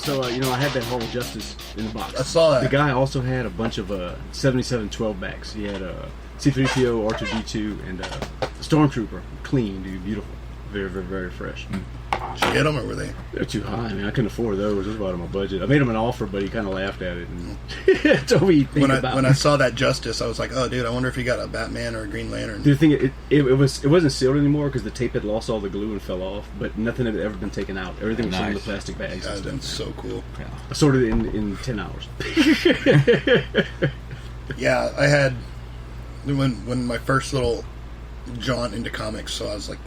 so I had that Hall of Justice in the box. I saw that. The guy also had a bunch of 77 12 backs. He had C-3PO, R2-D2, and Stormtrooper. Clean, dude, beautiful, very, very, very fresh. Did you get them, or were they? They're too high. I mean, I couldn't afford those. It was out of my budget. I made him an offer, but he kind of laughed at it and told me When I saw that Justice, I was like, oh, dude, I wonder if he got a Batman or a Green Lantern. The thing, it wasn't sealed anymore because the tape had lost all the glue and fell off, but nothing had ever been taken out. Everything was still in the plastic bags. That would have been so cool. Yeah. I sorted it in 10 hours. Yeah, I had when my first little jaunt into comics, so I was like,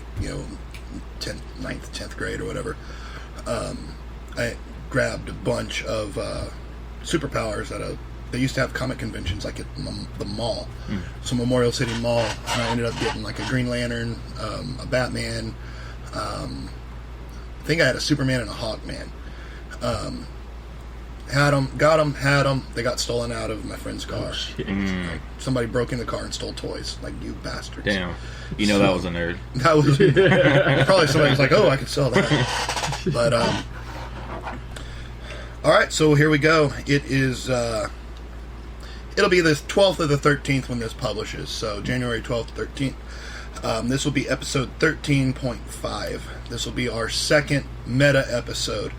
9th, 10th grade or whatever. I grabbed a bunch of superpowers they used to have comic conventions like at the mall. So Memorial City Mall, and I ended up getting like a Green Lantern, a Batman, I think I had a Superman and a Hawkman. Had them. They got stolen out of my friend's car. Like, somebody broke in the car and stole toys. Like, you bastards. Damn. That was a nerd. That was probably somebody was like, oh, I could sell that. But all right, so here we go. It is it'll be the 12th or the 13th when this publishes. So January 12th, 13th. This will be episode 13.5. This will be our second meta episode.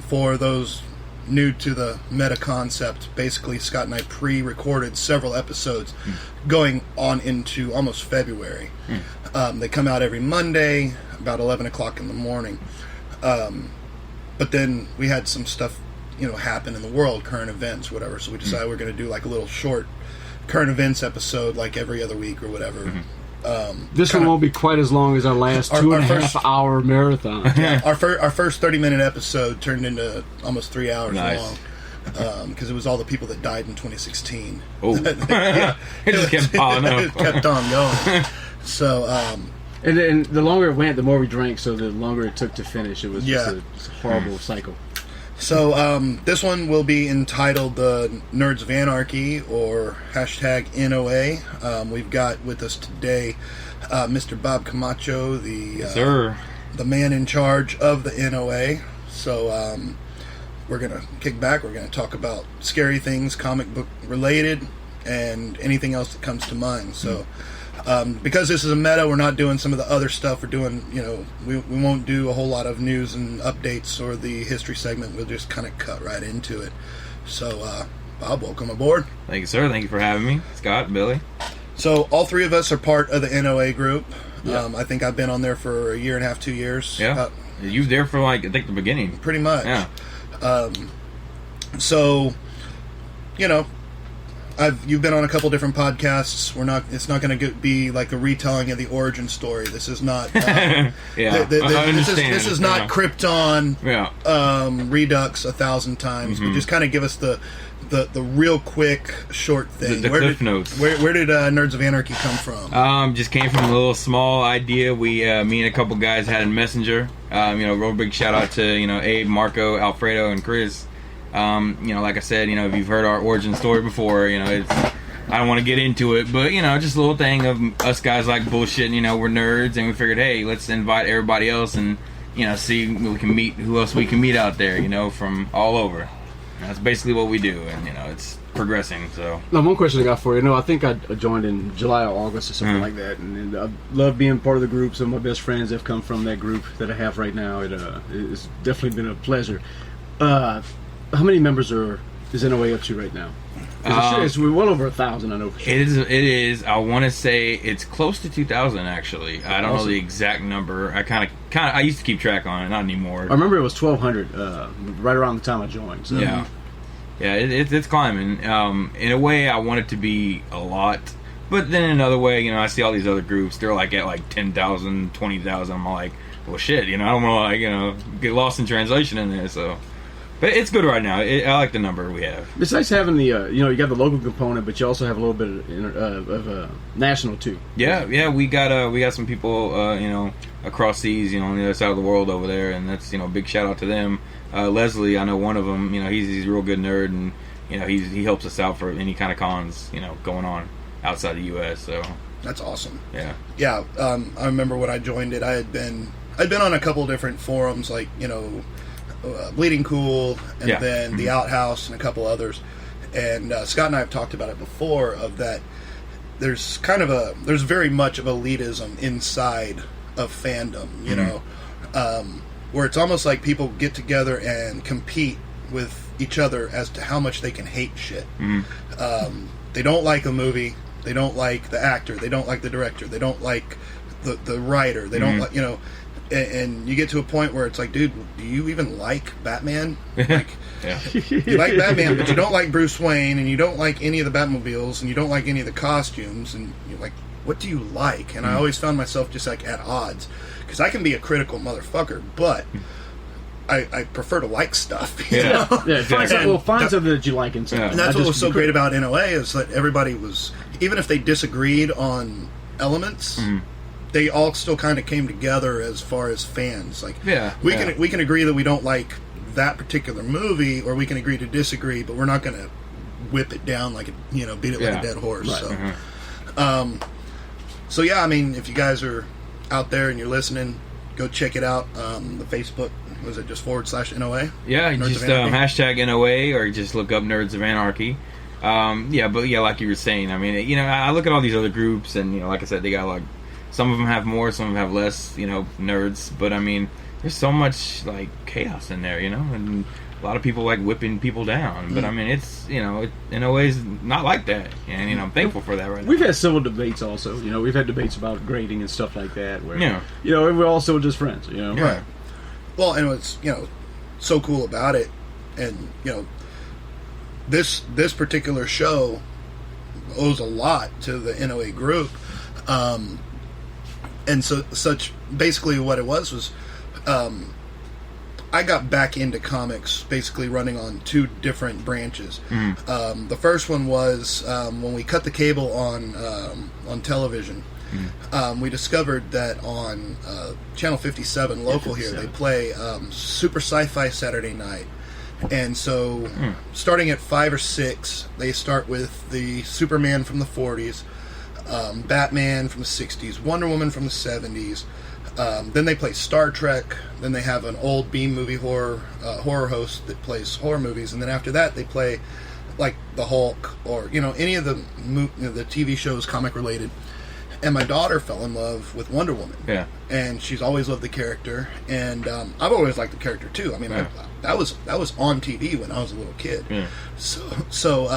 For those new to the meta concept, basically Scott and I pre-recorded several episodes going on into almost February. They come out every Monday about 11 o'clock in the morning. But then we had some stuff happen in the world, current events, whatever, so we decided we're going to do like a little short current events episode like every other week or whatever. This one won't be quite as long as our last 2.5 hour marathon. Yeah, our first 30-minute episode turned into almost 3 hours long. Because it was all the people that died in 2016. Oh, yeah. It just kept piling up. It kept on going. So, and the longer it went, the more we drank. So the longer it took to finish, it was just a horrible cycle. So this one will be entitled "The Nerds of Anarchy" or #NOA. We've got with us today Mr. Bob Camacho, the man in charge of the NOA. So we're gonna kick back. We're gonna talk about scary things, comic book related, and anything else that comes to mind. So. Because this is a meta, we're not doing some of the other stuff. We're doing, we won't do a whole lot of news and updates or the history segment. We'll just kind of cut right into it. So, Bob, welcome aboard. Thank you, sir. Thank you for having me. Scott, Billy. So, all three of us are part of the NOA group. Yeah. I think I've been on there for a year and a half, 2 years. Yeah. You were there for, I think, the beginning. Pretty much. Yeah. So, you've been on a couple different podcasts. It's not going to be like a retelling of the origin story. This is not. I understand. This is not Krypton. Yeah. Redux 1,000 times, but just kind of give us the real quick short thing. The cliff notes. Where did Nerds of Anarchy come from? Just came from a little small idea. We, me and a couple guys had in Messenger. Real big shout out to Abe, Marco, Alfredo, and Chris. Like I said, if you've heard our origin story before, it's, I don't want to get into it, but, just a little thing of us guys like bullshit, we're nerds, and we figured, hey, let's invite everybody else and, see who else we can meet out there, from all over. That's basically what we do, and, it's progressing, so. Now, one question I got for you. I think I joined in July or August or something like that, and I love being part of the group. Some of my best friends have come from that group that I have right now. It's definitely been a pleasure. How many members is NOA up to right now? We're well over 1,000, I know for sure. It is. I want to say it's close to 2,000, actually. I don't know the exact number. I used to keep track on it, not anymore. I remember it was 1,200 right around the time I joined. So. Yeah. Yeah, it's climbing. In a way, I want it to be a lot. But then in another way, I see all these other groups. They're like at like 10,000, 20,000. I'm like, well, shit, I don't want to get lost in translation in there, so... But it's good right now. I like the number we have. It's nice having the, you got the local component, but you also have a little bit of national too. Yeah. We got some people, across seas, on the other side of the world over there, and that's, big shout out to them. Leslie, I know one of them. He's a real good nerd, and he helps us out for any kind of cons, going on outside the U.S. So that's awesome. Yeah. Yeah. I remember when I joined it, I'd been on a couple different forums, like Bleeding Cool, and Yeah. then The Outhouse, and a couple others. And Scott and I have talked about it before. Of that, there's very much of elitism inside of fandom. You know, where it's almost like people get together and compete with each other as to how much they can hate shit. They don't like a movie. They don't like the actor. They don't like the director. They don't like the writer. They don't like, you know, and you get to a point where it's like, dude, do you even like Batman? Like, you like Batman, but you don't like Bruce Wayne, and you don't like any of the Batmobiles, and you don't like any of the costumes, and you're like, what do you like? And I always found myself just like at odds, because I can be a critical motherfucker, but I prefer to like stuff. You know? Find something that you like in something. And that's what was so great about NOA is that everybody was, even if they disagreed on elements, they all still kind of came together as far as fans. Like, we can agree that we don't like that particular movie, or we can agree to disagree, but we're not going to whip it down like beat it like a dead horse. Right. So yeah, I mean, if you guys are out there and you're listening, go check it out. The Facebook, was it just /NOA? Yeah, Nerds just of Anarchy? hashtag NOA, or just look up Nerds of Anarchy. But like you were saying, I mean, you know, I look at all these other groups, and, you know, like I said, they got like, some of them have more, some of them have less, you know, nerds, but I mean, there's so much like chaos in there, you know, and a lot of people like whipping people down, but I mean, it's, you know, in a way, it's not like that, and, you know, I'm thankful for that right now. We've had civil debates also, you know, we've had debates about grading and stuff like that, where, you know, we're all still just friends, you know. Right. Well, and what's, you know, so cool about it, and, you know, this particular show owes a lot to the NOA group, and basically what it was I got back into comics basically running on two different branches. The first one was when we cut the cable on television. We discovered that on Channel 57 local here, they play Super Sci-Fi Saturday Night. And so starting at 5 or 6, they start with the Superman from the 40s, Batman from the 60s, Wonder Woman from the 70s. Then they play Star Trek. Then they have an old B-movie horror host that plays horror movies. And then after that, they play like the Hulk, or, you know, any of the TV shows comic related. And my daughter fell in love with Wonder Woman. Yeah. And she's always loved the character. And I've always liked the character too. I mean, that was on TV when I was a little kid. Yeah. So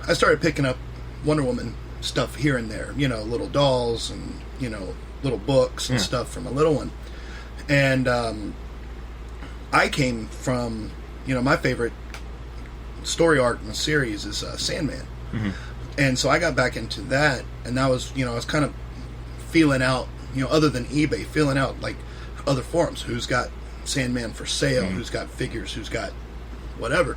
I started picking up Wonder Woman stuff here and there. You know, little dolls and, you know, little books and stuff from a little one. And I came from, you know, my favorite story arc in the series is Sandman. And so I got back into that, and that was, you know, I was kind of feeling out, you know, other than eBay, feeling out like other forums, who's got Sandman for sale, who's got figures, who's got whatever.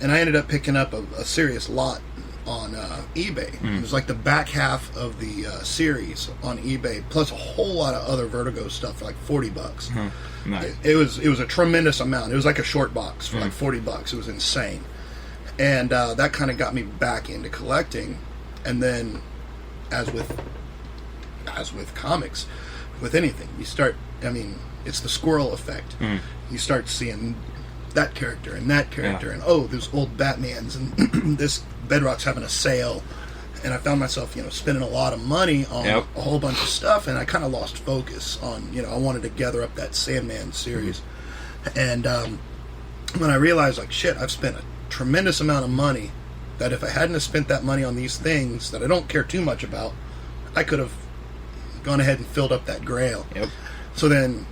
And I ended up picking up a serious lot on eBay. It was like the back half of the series on eBay, plus a whole lot of other Vertigo stuff for like $40. Nice. It was a tremendous amount. It was like a short box for like $40. It was insane. And that kind of got me back into collecting. And then, as with comics, with anything, you start, I mean, it's the squirrel effect. You start seeing that character and that character, and oh, there's old Batmans, and this Bedrock's having a sale. And I found myself, you know, spending a lot of money on a whole bunch of stuff, and I kind of lost focus on, you know, I wanted to gather up that Sandman series. And when I realized, like, shit, I've spent a tremendous amount of money, that if I hadn't have spent that money on these things that I don't care too much about, I could have gone ahead and filled up that grail. So then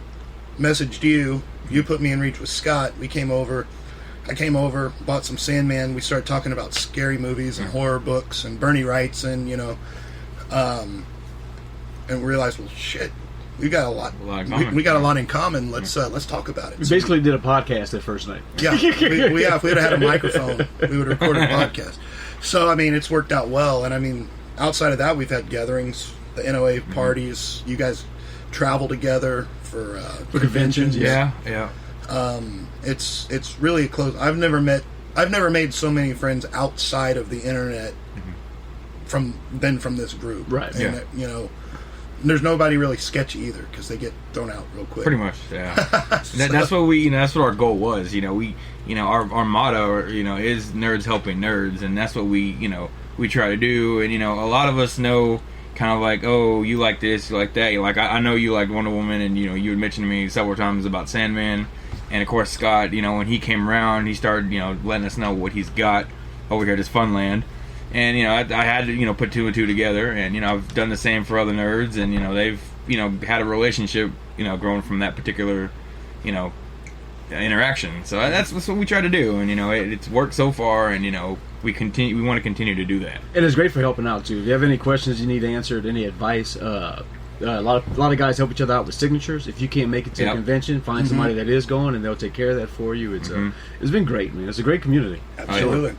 messaged you put me in reach with Scott. I came over, bought some Sandman. We started talking about scary movies and horror books and Bernie Wrightson, you know, and we realized, well, shit, we got a lot we got a lot in common. Let's talk about it. We basically did a podcast that first night. Yeah, if we had had a microphone, we would have recorded a podcast. So I mean, it's worked out well. And I mean, outside of that, we've had gatherings, the NOA parties. You guys travel together for conventions. Yeah. It's really close. I've never made so many friends outside of the internet from this group. Right. And you know, there's nobody really sketchy either because they get thrown out real quick. Pretty much, yeah. That's what we, that's what our goal was. Our motto, is nerds helping nerds, and that's what we try to do. And a lot of us know kind of like, oh, you like this, you like that. Like I know you like Wonder Woman, and you had mentioned to me several times about Sandman, and of course Scott. When he came around, he started letting us know what he's got over here at his Funland. And I had to put two and two together, and I've done the same for other nerds, and they've had a relationship growing from that particular interaction. So that's what we try to do, and it's worked so far, and we want to continue to do that. And it's great for helping out too. If you have any questions you need answered, any advice, a lot of guys help each other out with signatures. If you can't make it to a convention, find somebody that is going, and they'll take care of that for you. It's been great, man. It's a great community. Absolutely.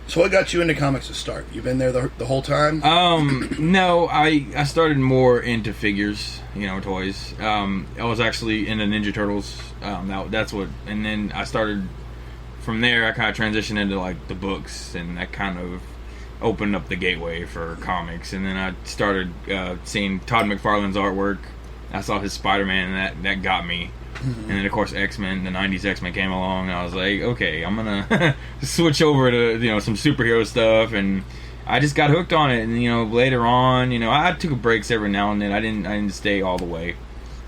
So what got you into comics to start? You been there the whole time? No, I started more into figures, toys. I was actually into Ninja Turtles. That's what, and then I started from there. I kind of transitioned into like the books, and that kind of opened up the gateway for comics. And then I started seeing Todd McFarlane's artwork. I saw his Spider-Man, and that got me. And then of course X-Men, the 90s X-Men came along, and I was like, okay, I'm gonna switch over to some superhero stuff, and I just got hooked on it. And later on, I took breaks every now and then. I didn't stay all the way,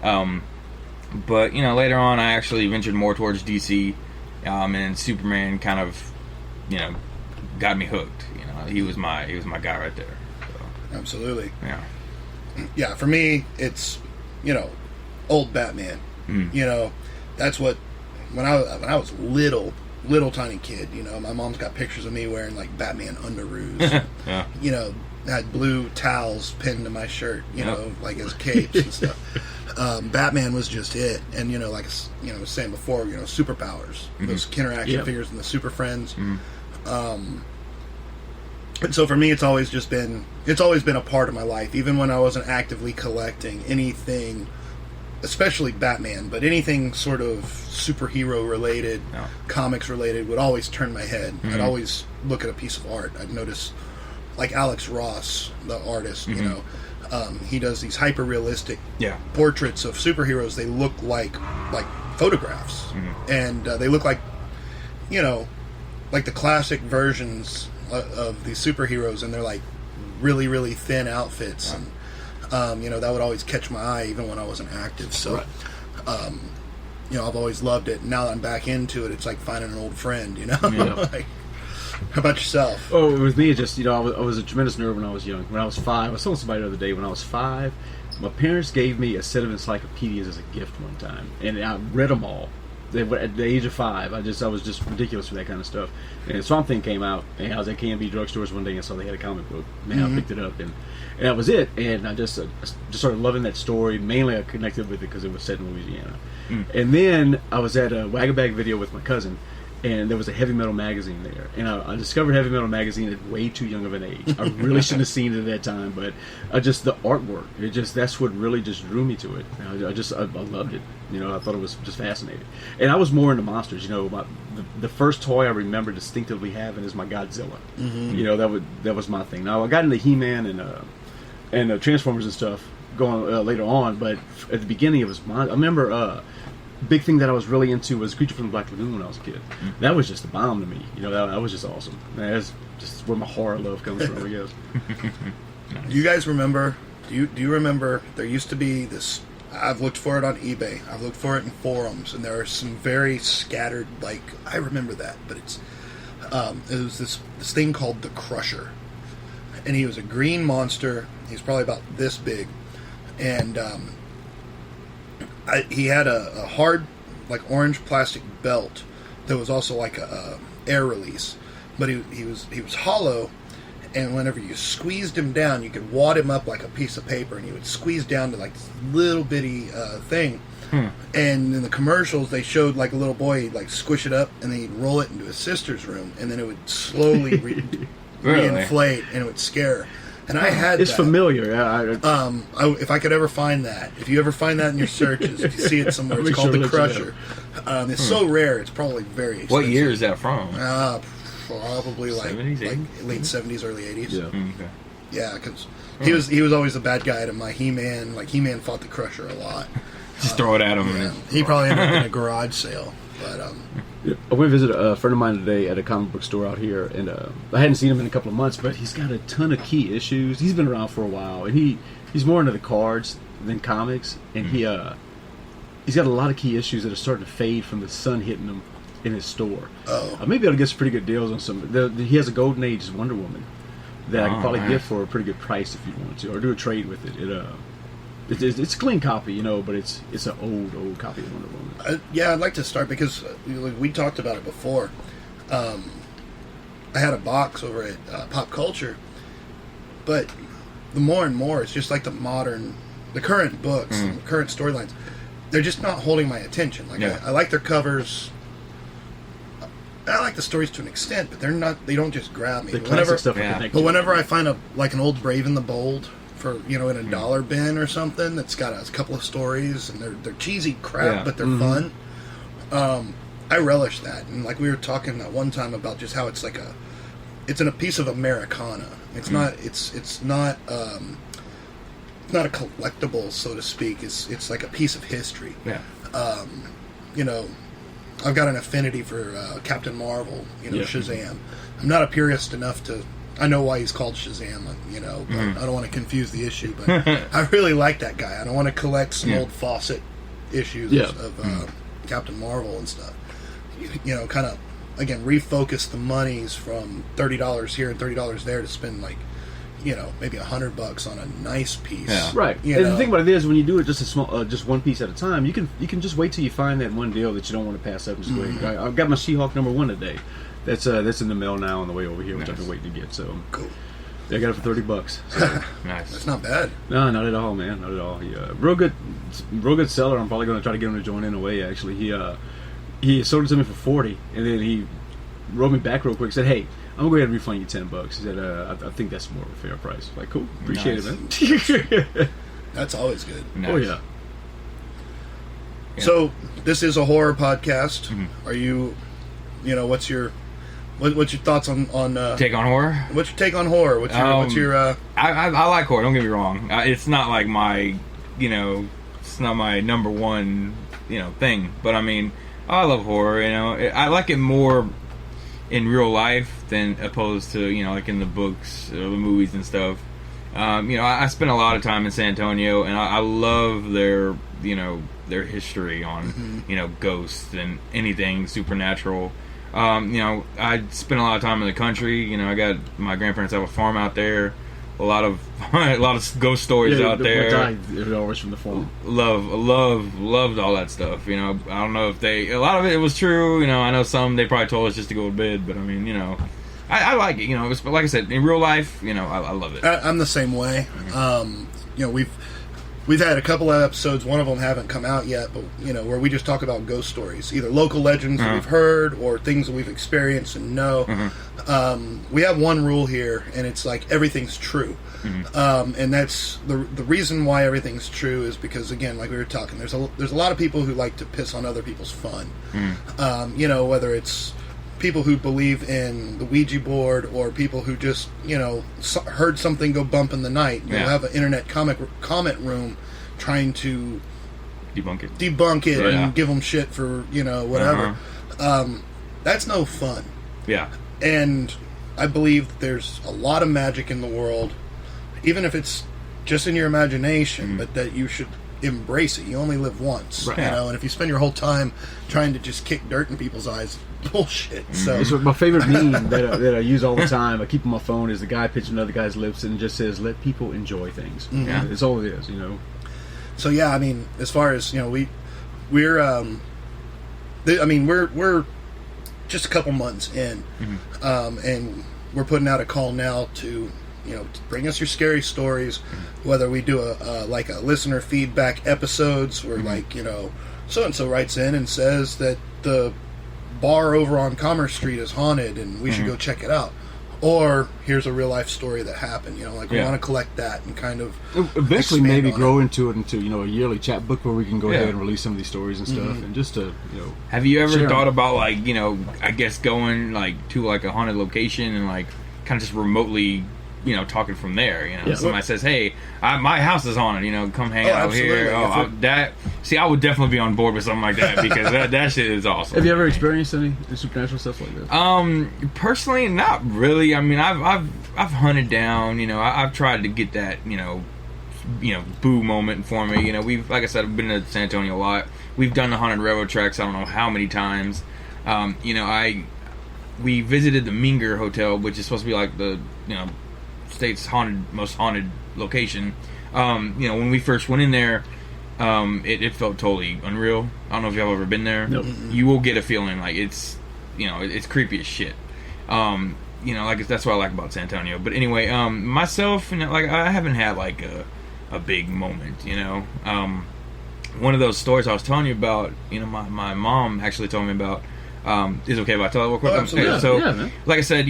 but later on I actually ventured more towards DC, and Superman kind of got me hooked. He was my guy right there. So. Absolutely. Yeah. For me, it's old Batman. That's what when I was little tiny kid. My mom's got pictures of me wearing like Batman underoos. Yeah. Had blue towels pinned to my shirt. Like as capes and stuff. Batman was just it, and like I was saying before, superpowers, those Kenner action figures and the Super Friends. And so for me, it's always been a part of my life, even when I wasn't actively collecting anything. Especially Batman, but anything sort of superhero related, comics related would always turn my head. I'd always look at a piece of art. I'd notice, like Alex Ross, the artist, he does these hyper realistic portraits of superheroes. They look like photographs, and they look like like the classic versions of these superheroes, and they're like really, really thin outfits. And that would always catch my eye even when I wasn't active. So, I've always loved it. Now that I'm back into it, it's like finding an old friend, like, how about yourself? Oh, with me, just, I was a tremendous nerd when I was young. When I was 5, I was telling somebody the other day, when I was 5, my parents gave me a set of encyclopedias as a gift one time, and I read them all. At the age of 5, I was just ridiculous for that kind of stuff. And Swamp Thing came out, and I was at K&B drugstores one day and saw they had a comic book. Man, I picked it up, and that was it. And I just started loving that story. Mainly, I connected with it because it was set in Louisiana. And then I was at a Wag a Bag video with my cousin, and there was a heavy metal magazine there. And I discovered heavy metal magazine at way too young of an age. I really shouldn't have seen it at that time, but the artwork, that's what really just drew me to it. I loved it. I thought it was just fascinating. And I was more into monsters. The first toy I remember distinctively having is my Godzilla. That was my thing. Now I got into He-Man and Transformers and stuff going later on, but at the beginning it was I remember. Big thing that I was really into was Creature from the Black Lagoon when I was a kid. That was just a bomb to me. That was just awesome. That's just where my horror love comes from, I guess. Do you guys remember? Do you remember? There used to be this. I've looked for it on eBay. I've looked for it in forums, and there are some very scattered. Like I remember that, but it was this thing called the Crusher, and he was a green monster. He's probably about this big, and he had a hard, like orange plastic belt that was also like a air release, but he was hollow, and whenever you squeezed him down, you could wad him up like a piece of paper, and he would squeeze down to like this little bitty thing. And in the commercials, they showed like a little boy, he'd like squish it up, and then he'd roll it into his sister's room, and then it would slowly reinflate, and it would scare her. And I had it's that. Familiar. If I could ever find that, if you ever find that in your searches, if you see it somewhere, it's called the Crusher. It's so rare, it's probably very expensive. What year is that from? Probably like 70s, late 70s, early 80s. Yeah. Okay. Yeah, because he was always the bad guy to my He-Man. Like, He-Man fought the Crusher a lot. Just throw it at him. Yeah, he probably ended up in a garage sale. But I went to visit a friend of mine today at a comic book store out here, and I hadn't seen him in a couple of months, but he's got a ton of key issues. He's been around for a while, and he's more into the cards than comics, and he's got a lot of key issues that are starting to fade from the sun hitting them in his store. Maybe I'll get some pretty good deals on some. He has a Golden Age Wonder Woman that I can probably get for a pretty good price if you want to, or do a trade with it. It's a clean copy, but it's an old copy of Wonder Woman. yeah, I'd like to start because we talked about it before. I had a box over at Pop Culture, but the more and more, it's just like the current books, the current storylines. They're just not holding my attention. Like I like their covers. I like the stories to an extent, but they don't just grab me. The classic stuff. But whenever I find an old Brave and the Bold for in a dollar bin or something that's got a couple of stories and they're cheesy crap, but they're fun. I relish that. And like we were talking that one time about just how it's like it's in a piece of Americana. It's not it's not a collectible, so to speak. It's like a piece of history. Yeah. I've got an affinity for Captain Marvel, Shazam. I'm not a purist enough to... I know why he's called Shazam, but I don't want to confuse the issue. But I really like that guy. I don't want to collect some old Fawcett issues of Captain Marvel and stuff. Kind of, again, refocus the monies from $30 here and $30 there to spend maybe $100 on a nice piece. Yeah. Right. And the thing about it is, when you do it just a small, just one piece at a time, you can just wait till you find that one deal that you don't want to pass up and just wait. I've got my She-Hulk #1 today. That's in the mail now on the way over here, which I've been waiting to get. So cool. I got it for $30. So. Nice. That's not bad. No, not at all, man. Not at all. Real good seller. I'm probably going to try to get him to join in a way. Actually, he sold it to me for $40, and then he wrote me back real quick. Said, "Hey, I'm gonna go ahead and refund you $10." He said, "I think that's more of a fair price." Like, cool, appreciate it, man. That's always good. Nice. Oh yeah. So this is a horror podcast. Are you, what's your thoughts on take on horror? What's your take on horror? What's your? I like horror. Don't get me wrong. It's not like my, it's not my number one, thing. But I mean, I love horror. I like it more in real life than opposed to like in the books or the movies and stuff. I spent a lot of time in San Antonio, and I love their history on ghosts and anything supernatural. I spent a lot of time in the country. I got my grandparents have a farm out there. A lot of ghost stories out there. Died always from the farm. Loved all that stuff. I don't know if a lot of it was true. I know some they probably told us just to go to bed, but I mean, I like it. It's, like I said, in real life, I love it. I'm the same way. We've had a couple of episodes. One of them haven't come out yet, but where we just talk about ghost stories, either local legends that we've heard or things that we've experienced and know. We have one rule here, and it's like everything's true, and that's the reason why everything's true is because, again, like we were talking, there's a lot of people who like to piss on other people's fun. Whether it's people who believe in the Ouija board or people who just heard something go bump in the night. You'll have an internet comment room trying to debunk it and give them shit for whatever. That's no fun. Yeah. And I believe there's a lot of magic in the world, even if it's just in your imagination, but that you should embrace it. You only live once, and if you spend your whole time trying to just kick dirt in people's eyes, bullshit. So it's my favorite meme that I use all the time. I keep on my phone is the guy pitching another guy's lips and just says, "Let people enjoy things." Yeah, it's all it is, So yeah, I mean, as far as we're just a couple months in, and we're putting out a call now to bring us your scary stories. Whether we do a listener feedback episodes where so and so writes in and says that the bar over on Commerce Street is haunted and we should go check it out, or here's a real life story that happened. We want to collect that and kind of eventually maybe grow into a yearly chat book where we can go ahead and release some of these stories and stuff, and just to Have you ever thought about I guess going to a haunted location and kind of just remotely talking from there. Yeah. Somebody says, "Hey, my house is haunted. Come hang out here." Absolutely. I would definitely be on board with something like that because that shit is awesome. Have you ever experienced any supernatural stuff like that? Personally, not really. I mean, I've hunted down. I've tried to get that. Boo moment for me. We've, like I said, I've been to San Antonio a lot. We've done the haunted railroad tracks. I don't know how many times. We visited the Minger Hotel, which is supposed to be like the state's most haunted location. When we first went in there, it felt totally unreal. I don't know if y'all ever been there. Nope. You will get a feeling like it's it's creepy as shit. Like that's what I like about San Antonio. But anyway, myself, like I haven't had like a big moment. One of those stories I was telling you about, my mom actually told me about. Is it okay if I tell it real quick? Absolutely. Okay, so, man. like I said,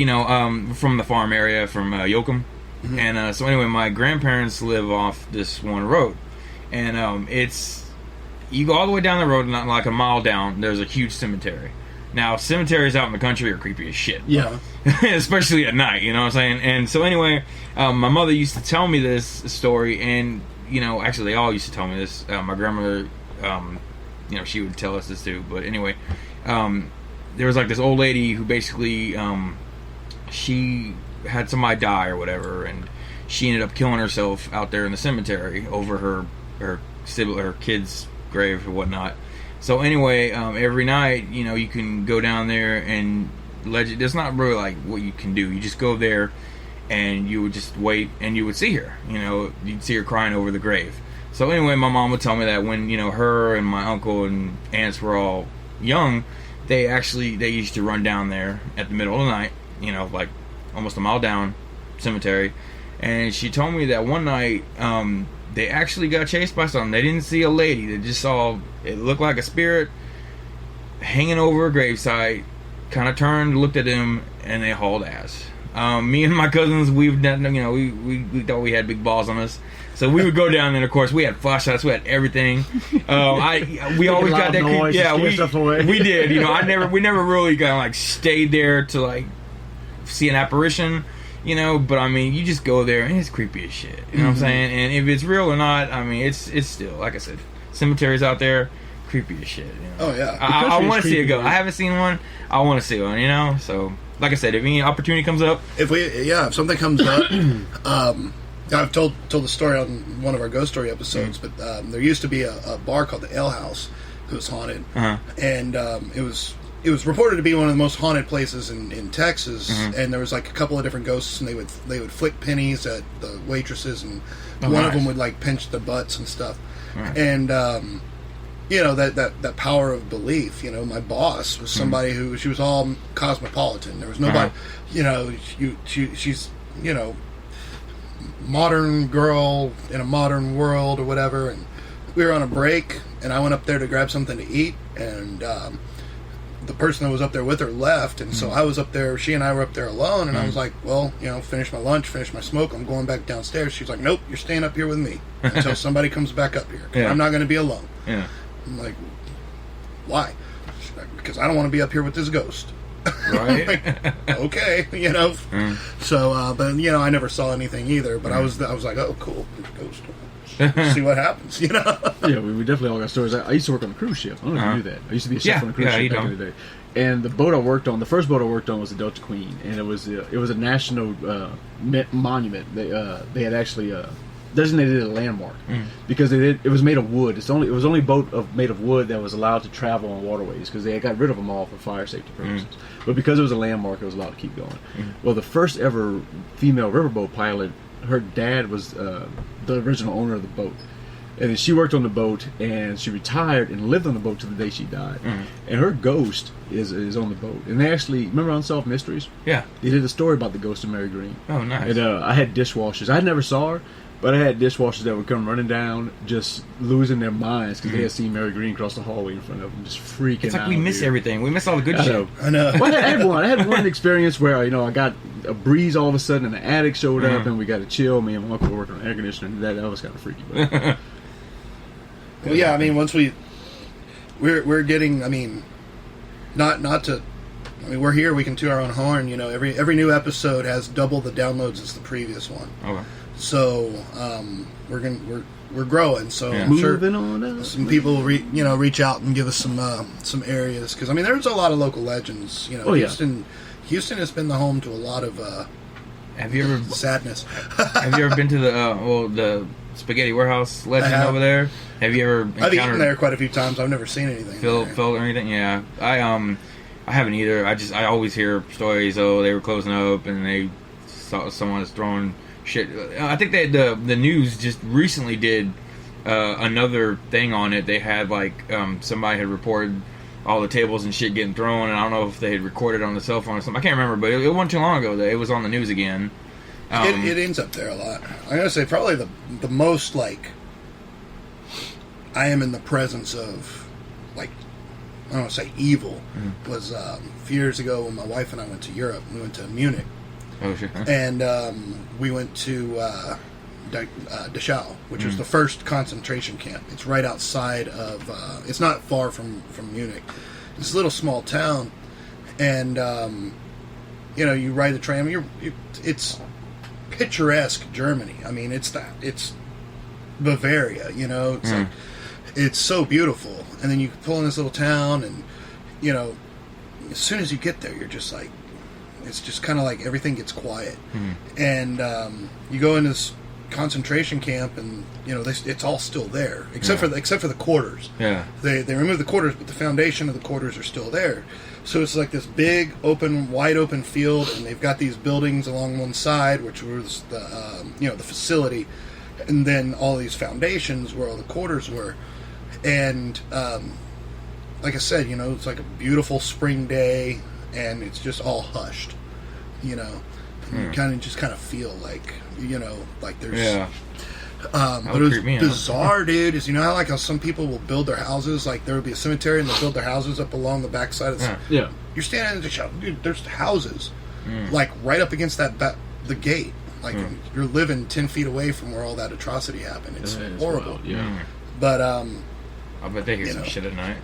from the farm area, from Yoakum. Mm-hmm. And so anyway, my grandparents live off this one road. And you go all the way down the road, not like a mile down, there's a huge cemetery. Now, cemeteries out in the country are creepy as shit. Yeah. Especially at night, you know what I'm saying? And so anyway, my mother used to tell me this story, and, actually they all used to tell me this. My grandmother, she would tell us this too. But anyway, there was like this old lady who basically, she had somebody die or whatever, and she ended up killing herself out there in the cemetery over her kid's grave or whatnot. So anyway, every night, you can go down there and there's not really like what you can do. You just go there and you would just wait and you would see her. You'd see her crying over the grave. So anyway, my mom would tell me that when, her and my uncle and aunts were all young, they used to run down there at the middle of the night, like almost a mile down, cemetery. And she told me that one night, they actually got chased by something. They didn't see a lady. They just saw, it looked like a spirit hanging over a gravesite, kind of turned, looked at them, and they hauled ass. Me and my cousins, we've done, we thought we had big balls on us. So we would go down there, and of course, we had flashlights, we had everything. We always got that noise, stuff away. We did. We never really kind of like stayed there to like see an apparition. But I mean, you just go there and it's creepy as shit. You know what I'm saying? And if it's real or not, I mean, it's still, like I said, cemeteries out there, creepy as shit. Oh yeah, I want to see it go. I haven't seen one. I want to see one. So like I said, if any opportunity comes up, if something comes up, I've told the story on one of our ghost story episodes, but there used to be a bar called the Ale House that was haunted, and it was reported to be one of the most haunted places in Texas, and there was like a couple of different ghosts, and they would flick pennies at the waitresses, and one of them would like pinch their butts and stuff, and that power of belief. My boss was somebody who, she was all cosmopolitan. There was nobody, she's modern girl in a modern world or whatever, and we were on a break, and I went up there to grab something to eat, and the person that was up there with her left, and so I was up there, she and I were up there alone, and I was like, well, finish my lunch, finish my smoke, I'm going back downstairs. She's like, nope, you're staying up here with me until somebody comes back up here, 'cause I'm not going to be alone. I'm like, why? She's like, because I don't want to be up here with this ghost. right? Like, okay, so but I never saw anything either, but I was like, oh cool, ghost. See what happens, Yeah, we definitely all got stories. I used to work on a cruise ship. I don't know if you knew that. I used to be a chef on a cruise ship back in the day. And the boat I worked on, the first boat I worked on was the Delta Queen, and it was a national monument. They had actually designated it a landmark because it was made of wood. It was only a boat made of wood that was allowed to travel on waterways because they had got rid of them all for fire safety purposes. But because it was a landmark, it was allowed to keep going. Well, the first ever female riverboat pilot, her dad was the original owner of the boat, and then she worked on the boat, and she retired and lived on the boat till the day she died. And her ghost is on the boat. And they actually, remember Unsolved Mysteries? Yeah, they did a story about the ghost of Mary Green. Oh, nice. And I had dishwashers. I never saw her, but I had dishwashers that would come running down, just losing their minds because they had seen Mary Green cross the hallway in front of them, just freaking out. It's like we miss everything. We miss all the good shit. I know. Well, I had one experience where I got a breeze all of a sudden, and the attic showed up, and we got to chill. Me and my uncle were working on air conditioning. That was kind of freaky. But. Well, yeah, I mean, once we're getting, I mean, not to I mean, we're here. We can toot our own horn. You know, every new episode has double the downloads as the previous one. Okay. So we're growing. So Yeah. I'm sure Moving on up. some people will reach out and give us some areas, because I mean, there's a lot of local legends. You know, Oh, yeah. Houston has been the home to a lot of Have you ever sadness. Have you ever been to the Spaghetti Warehouse legend I have. over there? Have you ever I've eaten encountered there quite a few times. I've never seen anything. there. Phil or anything? Yeah, I haven't either. I always hear stories. Oh, they were closing up and they saw someone was throwing shit. I think the news just recently did another thing on it. They had somebody had reported all the tables and shit getting thrown, and I don't know if they had recorded on the cell phone or something. I can't remember, but it wasn't too long ago that it was on the news again. It ends up there a lot. I'm gonna say probably the most I am in the presence of I don't want to say evil was a few years ago when my wife and I went to Europe. We went to Munich, Oh shit! and we went to Dachau, which was the first concentration camp. It's right outside of. It's not far from Munich. It's a little small town, and you ride the tram. It's picturesque Germany. I mean, it's Bavaria. You know, it's it's so beautiful. And then you pull in this little town, and as soon as you get there, you're just like, it's just kind of like everything gets quiet, and you go in this concentration camp, and it's all still there except for the quarters. Yeah, they removed the quarters, but the foundation of the quarters are still there. So it's like this big, wide open field, and they've got these buildings along one side, which was the facility, and then all these foundations where all the quarters were. And like I said, it's like a beautiful spring day, and it's just all hushed. You kind of feel like there's. yeah. But it was bizarre, dude. Is how some people will build their houses, like there will be a cemetery and they'll build their houses up along the backside of the Yeah. You're standing in the shop, dude. There's houses like right up against the gate. Like you're living 10 feet away from where all that atrocity happened. It's horrible. Wild, yeah. But I bet they hear some shit at night.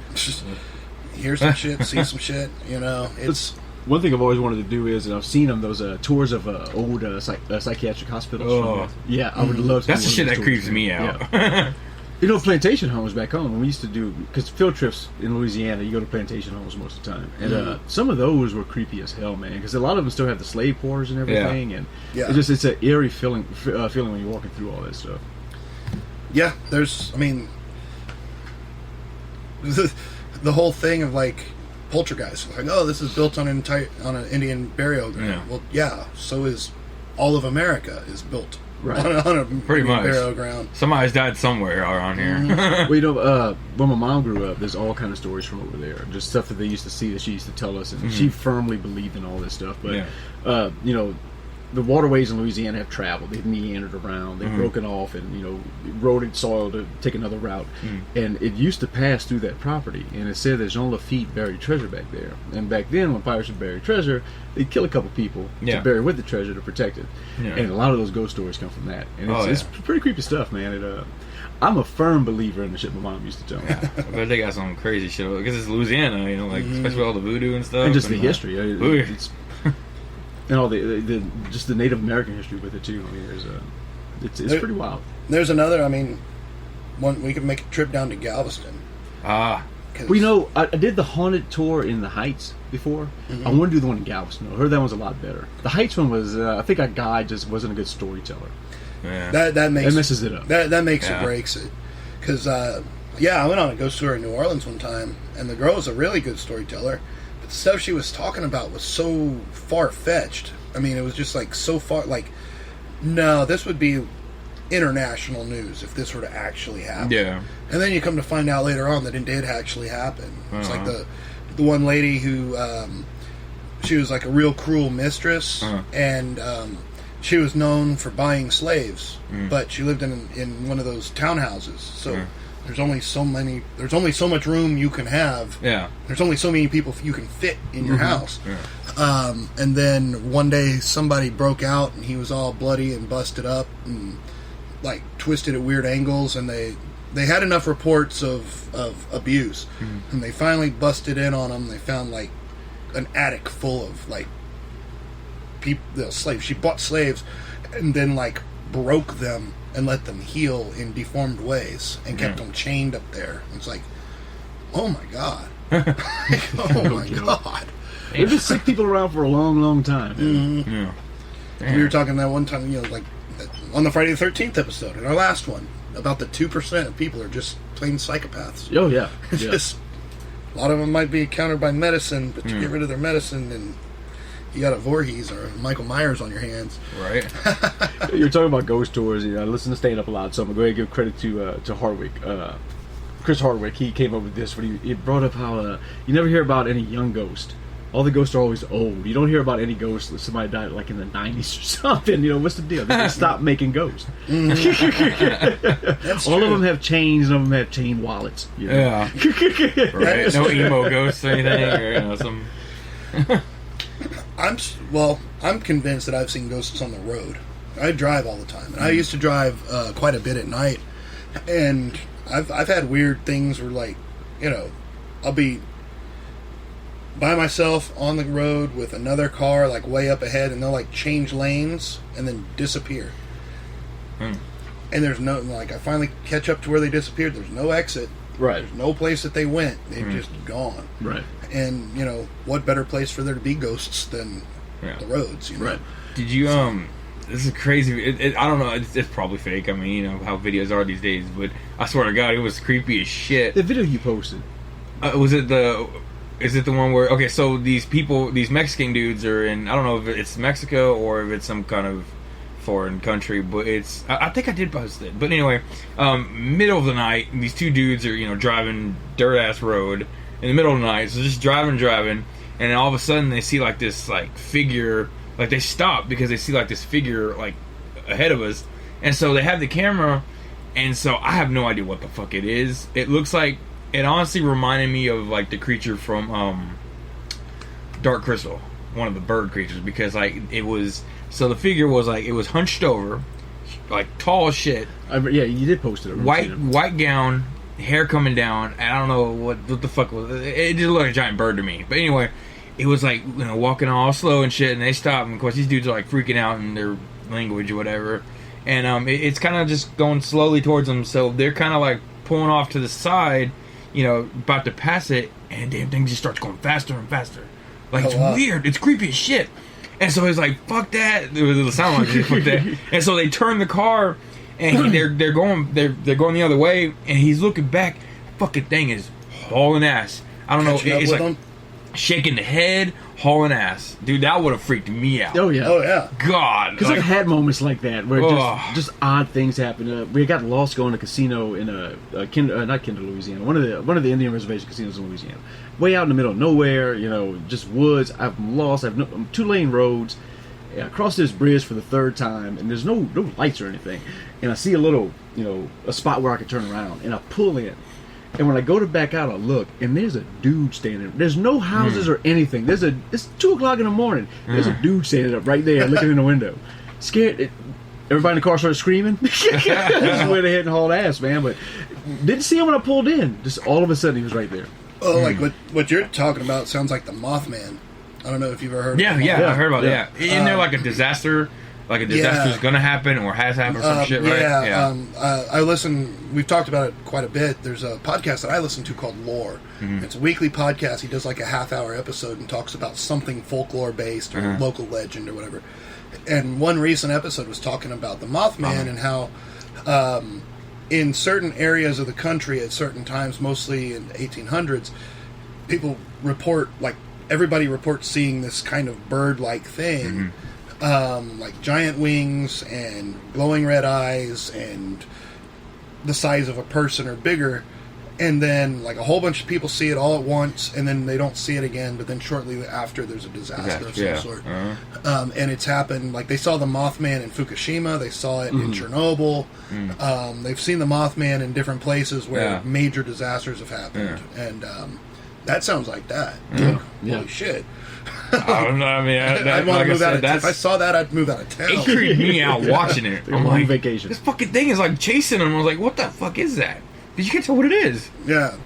hear some shit, see some shit. It's one thing I've always wanted to do is, and I've seen them, those tours of old psychiatric hospitals. Oh. Yeah, I would love to. That's do the one shit of that those creeps tours. me out. Yeah. Plantation homes back home, when we used to do, because field trips in Louisiana, you go to plantation homes most of the time, and some of those were creepy as hell, man, because a lot of them still have the slave quarters and everything, and it's an eerie feeling when you're walking through all that stuff. Yeah, the whole thing of poltergeist, this is built on an Indian burial ground. Yeah. Well, yeah, so is all of America is built Right. on a Pretty much. burial ground. Somebody's died somewhere around here. Well, when my mom grew up, there's all kind of stories from over there, just stuff that they used to see that she used to tell us, and she firmly believed in all this stuff. But the waterways in Louisiana have traveled. They've meandered around. They've broken off and, eroded soil to take another route. And it used to pass through that property. And it said that Jean Lafitte buried treasure back there. And back then, when pirates would bury treasure, they'd kill a couple people to bury with the treasure to protect it. Yeah. And a lot of those ghost stories come from that. And it's pretty creepy stuff, man. I'm a firm believer in the shit my mom used to tell me. Yeah, I bet they got some crazy shit because it's Louisiana, especially with all the voodoo and stuff, And just the history. Ooh. And all the just the Native American history with it too. I mean, it's pretty wild. There's another. We could make a trip down to Galveston. Ah, Well, I did the haunted tour in the Heights before. I want to do the one in Galveston. I heard that one's a lot better. The Heights one was, I think our guy just wasn't a good storyteller. yeah. That messes it up. That makes or breaks it. Because I went on a ghost tour in New Orleans one time, and the girl was a really good storyteller. But the stuff she was talking about was so far-fetched. I mean, it was just so far, no, this would be international news if this were to actually happen. Yeah. And then you come to find out later on that it did actually happen. It's like the one lady who she was like a real cruel mistress, and she was known for buying slaves, but she lived in one of those townhouses. So there's only so much room you can have. Yeah. There's only so many people you can fit in your house. Yeah. And then one day somebody broke out, and he was all bloody and busted up and twisted at weird angles, and they had enough reports of abuse, and they finally busted in on him. They found an attic full of like slaves. She bought slaves and then like broke them and let them heal in deformed ways and kept them chained up there. It's like, oh my god. Oh my god. There's been sick people around for a long, long time. We were talking that one time, like on the Friday the 13th episode, in our last one, about the 2% of people are just plain psychopaths. Oh yeah. Just a lot of them might be countered by medicine, but you get rid of their medicine and you got a Voorhees or Michael Myers on your hands. Right. You're talking about ghost tours. I listen to stand up a lot, so I'm going to give credit to Hardwick. Chris Hardwick, he came up with this when he brought up how you never hear about any young ghost. All the ghosts are always old. You don't hear about any ghosts that somebody died like in the 90s or something. What's the deal? They stopped making ghosts. All of them have chains. None of them have chain wallets. Yeah. Right. No emo ghosts or anything. Or some. I'm convinced that I've seen ghosts on the road. I drive all the time, and I used to drive quite a bit at night. And I've had weird things where, like, I'll be by myself on the road with another car, like, way up ahead, and they'll, like, change lanes and then disappear. And there's no, like, I finally catch up to where they disappeared. There's no exit. Right. There's no place that they went. They've just gone. Right. And, what better place for there to be ghosts than the roads, Right. Did you, this is crazy. I don't know. It's probably fake. I mean, how videos are these days. But I swear to God, it was creepy as shit. The video you posted. Is it the one where... Okay, so these Mexican dudes are in... I don't know if it's Mexico or if it's some kind of foreign country, but it's... I think I did post it. But anyway, middle of the night, these two dudes are, driving dirt-ass road in the middle of the night. So just driving, and then all of a sudden they see, like, this, like, figure... Like, they stop because they see, like, this figure, like, ahead of us. And so they have the camera, and so I have no idea what the fuck it is. It looks like... It honestly reminded me of, like, the creature from Dark Crystal. One of the bird creatures. Because, like, it was... So the figure was, like, it was hunched over. Like, tall as shit. Yeah, you did post it. White gown, hair coming down. I don't know what the fuck was it. It just looked like a giant bird to me. But anyway... It was like, walking all slow and shit, and they stop, and of course these dudes are like freaking out in their language or whatever, and it's kind of just going slowly towards them, so they're kind of like pulling off to the side, about to pass it, and damn thing just starts going faster and faster. Like, it's weird, it's creepy as shit. And so he's like, fuck that. It sounded like fuck that. And so they turn the car, and they're going the other way, and he's looking back. Fucking thing is hauling ass. I don't know. It's like shaking the head, hauling ass. Dude, that would have freaked me out. Oh yeah. God. Because I've had moments like that where just odd things happen. We got lost going to a casino in not Kinder, Louisiana. One of the Indian reservation casinos in Louisiana. Way out in the middle of nowhere, just woods. I'm lost. I'm 2-lane roads. I cross this bridge for the third time, and there's no lights or anything. And I see a little, a spot where I can turn around, and I pull in. And when I go to back out, I look, and there's a dude standing. There's no houses or anything. It's 2 o'clock in the morning. There's a dude standing up right there, looking in the window, scared. Everybody in the car started screaming. Just went ahead and hauled ass, man. But didn't see him when I pulled in. Just all of a sudden, he was right there. Oh, like what you're talking about sounds like the Mothman. I don't know if you've ever heard. Yeah, I heard about that. Isn't there like a disaster? Like a disaster is going to happen or has happened or some shit, right? I listen. We've talked about it quite a bit. There's a podcast that I listen to called Lore. It's a weekly podcast. He does like a half-hour episode and talks about something folklore-based or local legend or whatever. And one recent episode was talking about the Mothman and how in certain areas of the country at certain times, mostly in the 1800s, people report, like everybody reports seeing this kind of bird-like thing. Like giant wings and glowing red eyes and the size of a person or bigger, and then like a whole bunch of people see it all at once, and then they don't see it again, but then shortly after there's a disaster of some sort. And it's happened, like they saw the Mothman in Fukushima, they saw it in Chernobyl, they've seen the Mothman in different places where major disasters have happened, and that sounds like that. Holy shit. I don't know. I mean, I'd want to move out of town. If I saw that, I'd move out of town. It creeped me out watching it. I'm on vacation. This fucking thing is like chasing him. I was like, what the fuck is that? But you can't tell what it is. Yeah.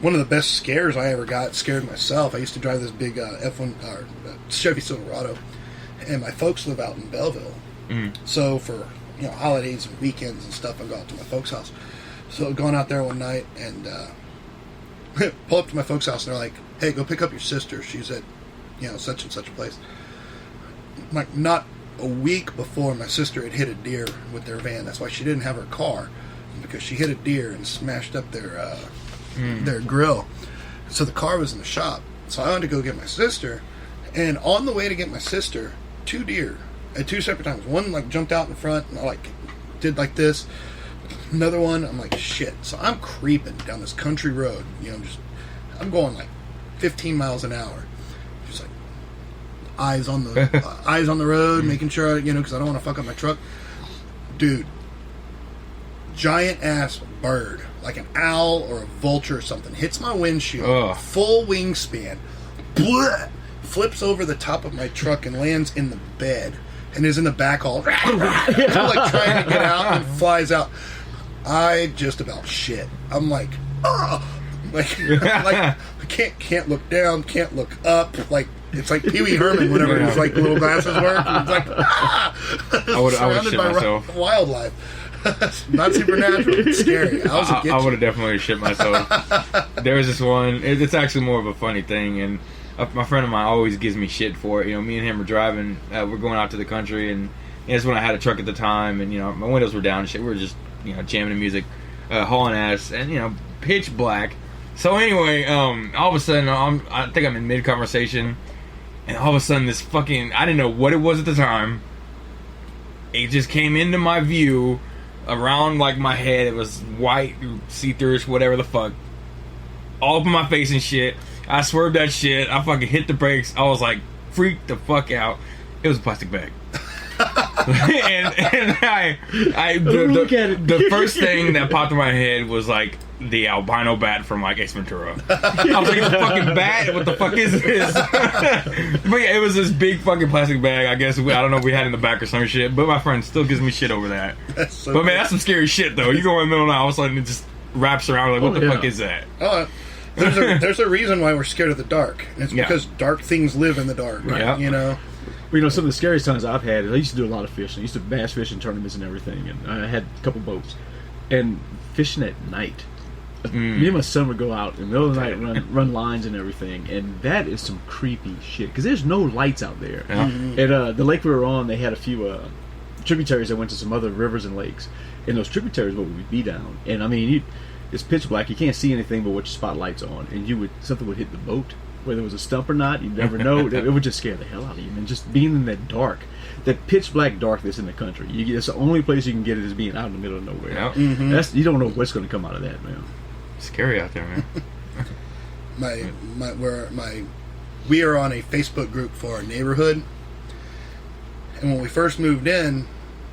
one of the best scares I ever got, scared myself. I used to drive this big F1 or Chevy Silverado, and my folks live out in Belleville. So for holidays and weekends and stuff, I go out to my folks' house. So going out there one night and pull up to my folks' house, and they're like, "Hey, go pick up your sister. She's at such and such a place." Like, not a week before, my sister had hit a deer with their van. That's why she didn't have her car, because she hit a deer and smashed up their grill. So the car was in the shop. So I went to go get my sister, and on the way to get my sister, 2 deer at 2 separate times. One like jumped out in front, and I like did like this. Another one, I'm like, shit. So I'm creeping down this country road. I'm going like 15 miles an hour. Just like eyes on the road, making sure because I don't want to fuck up my truck. Dude, giant ass bird, like an owl or a vulture or something, hits my windshield, full wingspan, flips over the top of my truck and lands in the bed, and is in the back all like trying to get out, and flies out. I just about shit. I'm like, like I can't look down, can't look up. Like it's like Pee Wee Herman, whenever his like little glasses work. And it's like I would shit myself. Wildlife. Not supernatural. It's scary. I would have definitely shit myself. There was this one. It's actually more of a funny thing, and my friend of mine always gives me shit for it. Me and him are driving. We're going out to the country, and it's when I had a truck at the time, and my windows were down and shit. We were just jamming the music, hauling ass, and pitch black. So anyway, all of a sudden, I think I'm in mid conversation, and all of a sudden, this fucking, I didn't know what it was at the time. It just came into my view, around like my head. It was white, see-through-ish, whatever the fuck, all up in my face and shit. I swerved that shit. I fucking hit the brakes. I was like, freaked the fuck out. It was a plastic bag. and the first thing that popped in my head was like the albino bat from like Ace Ventura. I was like, it's a fucking bat? What the fuck is this? But yeah, it was this big fucking plastic bag. I guess I don't know if we had it in the back or some shit. But my friend still gives me shit over that. But man, that's some scary shit though. You go in the middle of the night, all of a sudden it just wraps around like, what the fuck is that? There's a reason why we're scared of the dark. And it's because dark things live in the dark. Right. Well, some of the scariest times I've had, I used to do a lot of fishing. I used to bass fish in tournaments and everything, and I had a couple boats. And fishing at night, me and my son would go out in the middle of the night and run lines and everything, and that is some creepy shit, because there's no lights out there. Yeah. And the lake we were on, they had a few tributaries that went to some other rivers and lakes, and those tributaries would be down. And I mean, it's pitch black, you can't see anything but what your spotlight's on, and something would hit the boat. Whether it was a stump or not, you'd never know. It would just scare the hell out of you. And just being in that dark, that pitch black darkness in the country, it's the only place you can get it is being out in the middle of nowhere. Yep. Mm-hmm. You don't know what's going to come out of that, man. Scary out there, man. We are on a Facebook group for our neighborhood, and when we first moved in,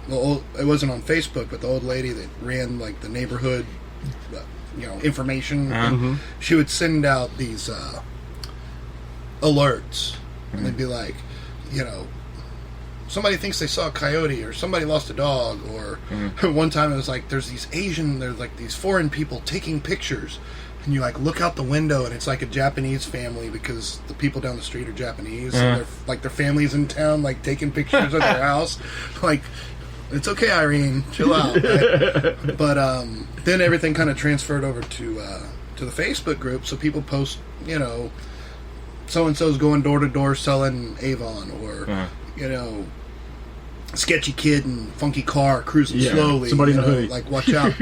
it wasn't on Facebook, but the old lady that ran like the neighborhood, information, she would send out these alerts, and they'd be like, somebody thinks they saw a coyote, or somebody lost a dog, or one time it was like there's these foreign people taking pictures, and you like look out the window and it's like a Japanese family, because the people down the street are Japanese, and their family's in town like taking pictures of their house. Like, it's okay, Irene, chill out. Right? But then everything kind of transferred over to the Facebook group, so people post, so-and-so's going door-to-door selling Avon, or, sketchy kid and funky car cruising slowly. Somebody in a hoodie. Like, watch out.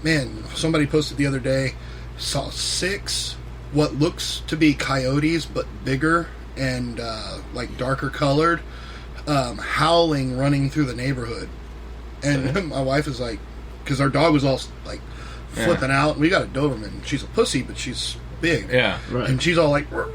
Man, somebody posted the other day, saw 6 what looks to be coyotes, but bigger and, like, darker colored, howling, running through the neighborhood. And my wife is like, because our dog was all, like, flipping out. We got a Doberman. She's a pussy, but she's big. Yeah, right. And she's all like, like,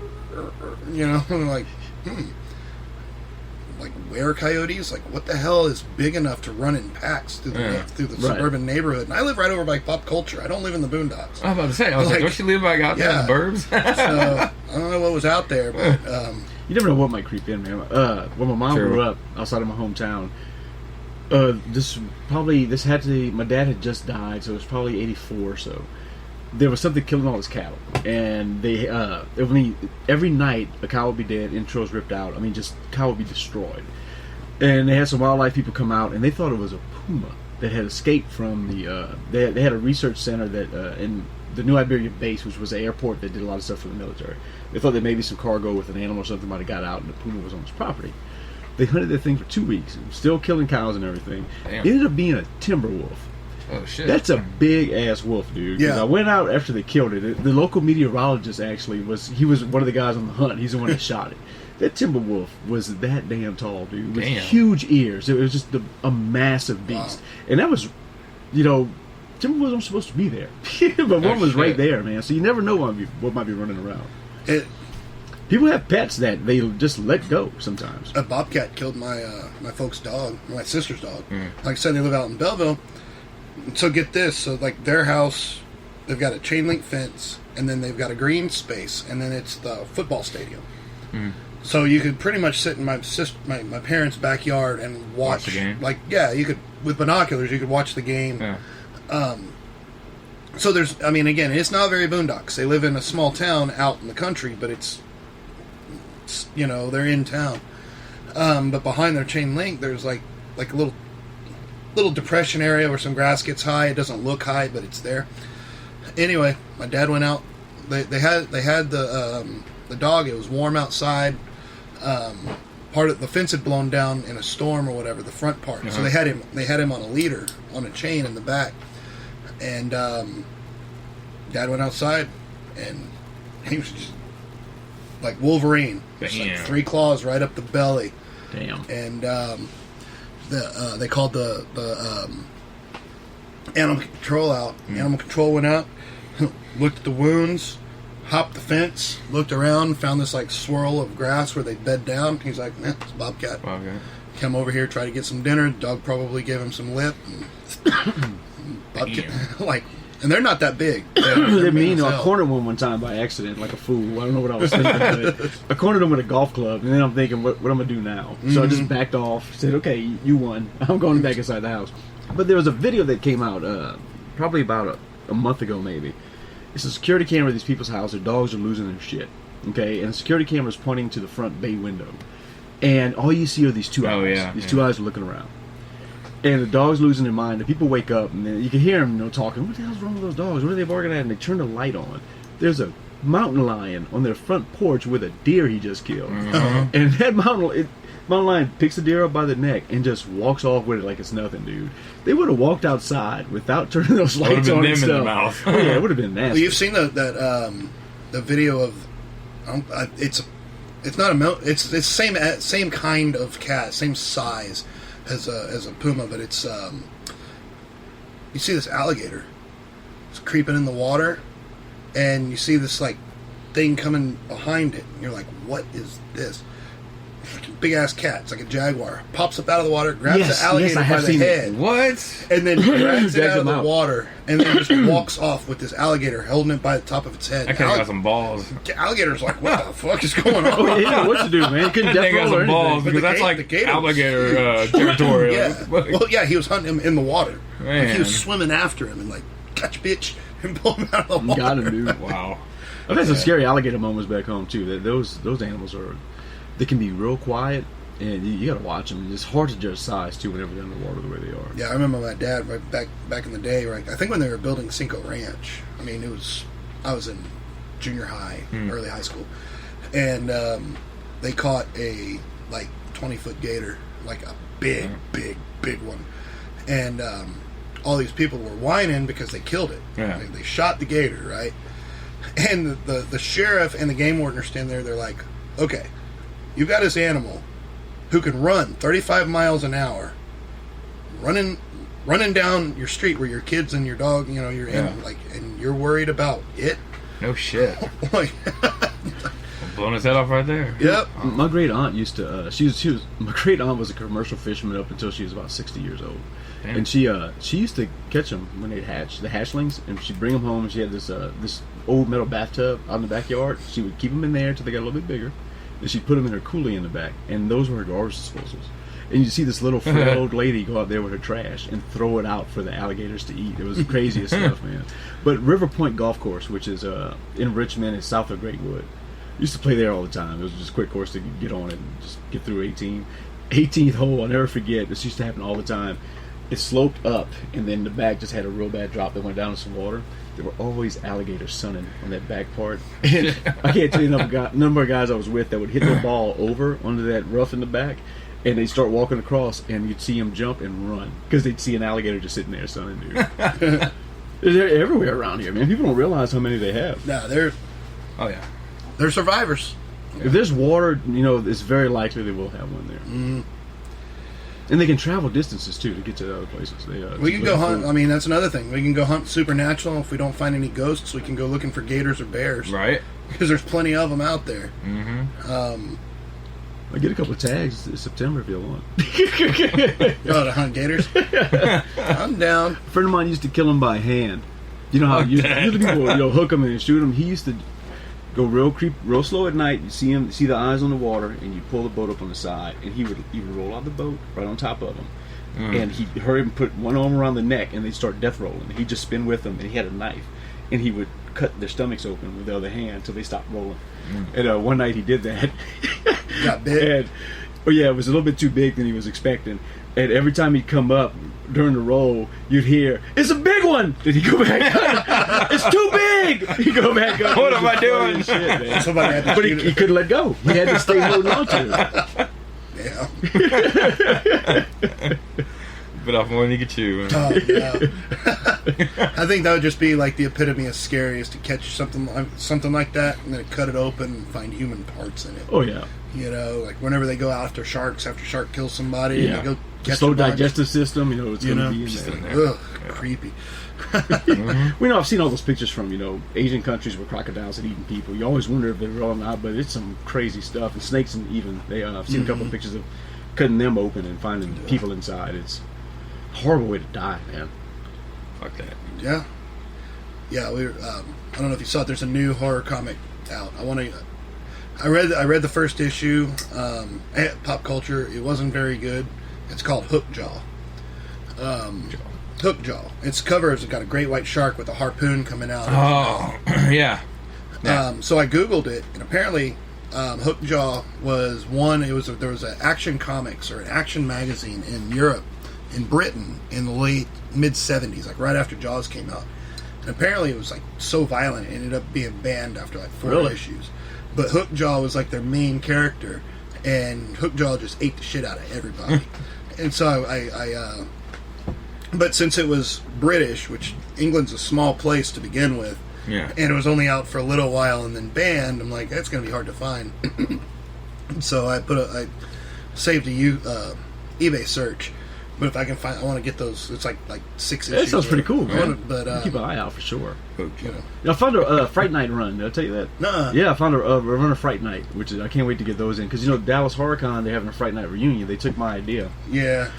like, where coyotes? Like, what the hell is big enough to run in packs through the suburban neighborhood? And I live right over by Pop Culture. I don't live in the boondocks. I was about to say, don't you live like out there in the burbs? So I don't know what was out there, but you never know what might creep in, man. When my mom grew up outside of my hometown, my dad had just died, so it was probably 84 or so. there was something killing all his cattle, and they every night a cow would be dead, entrails ripped out. I mean, just cow would be destroyed. And they had some wildlife people come out, and they thought it was a puma that had escaped from the. They had a research center that in the New Iberia base, which was an airport that did a lot of stuff for the military. They thought that maybe some cargo with an animal or something might have got out, and the puma was on his property. They hunted that thing for 2 weeks, still killing cows and everything. Damn. It ended up being a timber wolf. Oh shit! That's a big ass wolf, dude. 'Cause Yeah. I went out after they killed it. The local meteorologist actually was one of the guys on the hunt. He's the one that shot it. That timber wolf was that damn tall, dude. With Damn. huge ears. It was just a massive beast. Wow. And that was, timber wolves aren't supposed to be there, but one was shit. right there, man. So you never know what might be running around. People have pets that they just let go sometimes. A bobcat killed my my folks' dog, my sister's dog. Mm. Like I said, they live out in Belleville. So get this, so like their house, they've got a chain link fence, and then they've got a green space, and then it's the football stadium. Mm. So you could pretty much sit in my parents' backyard and watch the game? Like, yeah, you could, with binoculars, you could watch the game. Yeah. So there's, I mean, again, it's not very boondocks. They live in a small town out in the country, but it's they're in town. But behind their chain link, there's like a little depression area where some grass gets high. It doesn't look high, but it's there. Anyway, my dad went out. They had the dog. It was warm outside. Part of the fence had blown down in a storm or whatever, the front part. Uh-huh. So they had him on a leader on a chain in the back. And Dad went outside, and he was just like Wolverine. Just like 3 claws right up the belly. Damn. And they called the animal control out. Animal control went out, looked at the wounds, hopped the fence, looked around, found this like swirl of grass where they bed down. He's like, "Man, it's a bobcat." Okay. Come over here, try to get some dinner. The dog probably gave him some lip. And bobcat, and they're not that big. They mean I cornered one time by accident, like a fool. I don't know what I was thinking. But I cornered him with a golf club, and then I'm thinking, what am I gonna do now? So I just backed off, said, "Okay, you won. I'm going back inside the house." But there was a video that came out probably about a month ago, maybe. It's a security camera at these people's house. Their dogs are losing their shit. Okay, and the security camera is pointing to the front bay window, and all you see are these two eyes. Oh, yeah, These yeah. 2 eyes are looking around. And the dog's losing their mind. The people wake up, and then you can hear them, talking. What the hell's wrong with those dogs? What are they barking at? And they turn the light on. There's a mountain lion on their front porch with a deer he just killed. Mhm. And that mountain lion picks the deer up by the neck and just walks off with it like it's nothing, dude. They would have walked outside without turning those Would've lights been on them and in the stuff. mouth. Oh, yeah, it would have been nasty. Well, you've seen the video of it's not it's same kind of cat, same size as a puma, but it's you see this alligator. It's creeping in the water, and you see this like thing coming behind it. And you're like, what is this? Big ass cat. It's like a jaguar. Pops up out of the water, grabs the alligator I have by the seen head, it. What? and then drags it Drags out of him the out. water, and then just walks off with this alligator holding it by the top of its head. I could have got some balls. Alligator's like, what the fuck is going on? Oh, yeah, what to do, man? Couldn't They death got roll or some anything. balls But because the that's ga- like the gator was- alligator territory. Yeah. Like, Well, yeah, he was hunting him in the water. Like, he Man. was swimming after him and like, catch bitch, and pull him out of the water. Got him, dude. wow. I've had some scary alligator moments back home too. That those animals they can be real quiet, and you gotta watch them. It's hard to judge size too whenever they're in the water the way they are. Yeah, I remember my dad right back in the day. Right, I think when they were building Cinco Ranch. I mean, I was in junior high, early high school, and they caught a like 20-foot gator, like a big one, and all these people were whining because they killed it. Yeah. They shot the gator, right? And the sheriff and the game warden are standing there. They're like, okay, you've got this animal who can run 35 miles an hour, running down your street where your kids and your dog, your animal, like, and you're worried about it. No shit. Like, Blowing his head off right there. yep. My great aunt used to. My great aunt was a commercial fisherman up until she was about 60 years old, Damn. and she used to catch them when they'd hatch, the hatchlings, and she'd bring them home. And she had this old metal bathtub out in the backyard. She would keep them in there until they got a little bit bigger, and she'd put them in her coolie in the back, and those were her garbage disposals. and you see this little frail old lady go out there with her trash and throw it out for the alligators to eat. It was the craziest stuff, man. But River Point Golf Course, which is in Richmond, and south of Greatwood, used to play there all the time. It was just a quick course to get on it and just get through 18th hole. I'll never forget. This used to happen all the time. It sloped up, and then the back just had a real bad drop that went down to some water. There were always alligators sunning on that back part. And I can't tell you the number of guys I was with that would hit the ball over onto that rough in the back, and they'd start walking across, and you'd see them jump and run because they'd see an alligator just sitting there sunning, dude. They're everywhere around here, man. People don't realize how many they have. No, they're survivors. If there's water, it's very likely they will have one there. Mm. And they can travel distances, too, to get to other places. We can go hunt. I mean, that's another thing. We can go hunt supernatural. If we don't find any ghosts, we can go looking for gators or bears. Right. Because there's plenty of them out there. Mm-hmm. I get a couple of tags this September if you want. To hunt gators? I'm down. A friend of mine used to kill them by hand. You know how usually people hook them and shoot them. He used to go real slow at night. You see the eyes on the water, and you pull the boat up on the side, and he would roll out the boat right on top of them, and he'd hurry and put one arm around the neck, and they'd start death rolling. He'd just spin with them, and he had a knife, and he would cut their stomachs open with the other hand until they stopped rolling. And one night he did that. Got big. It was a little bit too big than he was expecting. And every time he'd come up during the roll, you'd hear, "It's a big one!" Then he'd go back, "It's too big!" He'd go back up. What am I doing? Shit, man. Somebody had to But he couldn't let go. He had to stay holding on to it. Yeah. Bit off more than you could chew. Oh, yeah. I think that would just be like the epitome of scary, is to catch something like that and then cut it open and find human parts in it. Oh, yeah. Like whenever they go after shark kills somebody, Yeah. and they go catch Slow a body. digestive system, it's going to be in just there. in there. Ugh, creepy. We know I've seen all those pictures from Asian countries where crocodiles had eaten people. You always wonder if they're real or not, but it's some crazy stuff. And snakes, and even I've seen a couple of pictures of cutting them open and finding people inside. It's a horrible way to die, man. Fuck that. Yeah. We were, I don't know if you saw it. There's a new horror comic out. I read the first issue. At Pop Culture. It wasn't very good. It's called Hookjaw. Hookjaw. Its cover has got a great white shark with a harpoon coming out. Oh, yeah. So I googled it, and apparently, Hookjaw was one. There was an Action Comics or an Action magazine in Europe, in Britain, in the late mid '70s, like right after Jaws came out. And apparently, it was like so violent, it ended up being banned after like 4 issues. But Hookjaw was like their main character, and Hookjaw just ate the shit out of everybody. And so but since it was British, which England's a small place to begin with, Yeah. and it was only out for a little while and then banned, I'm like, that's going to be hard to find. So I saved a eBay search. But if I can find, I want to get those. It's like 6 issues. That sounds pretty cool, man. But keep an eye out for sure. you know, I found a Fright Night run. Did I tell you that? Nuh-uh. Yeah, I found a run of Fright Night, which is, I can't wait to get those in, because Dallas Horror Con, they're having a Fright Night reunion. They took my idea. Yeah.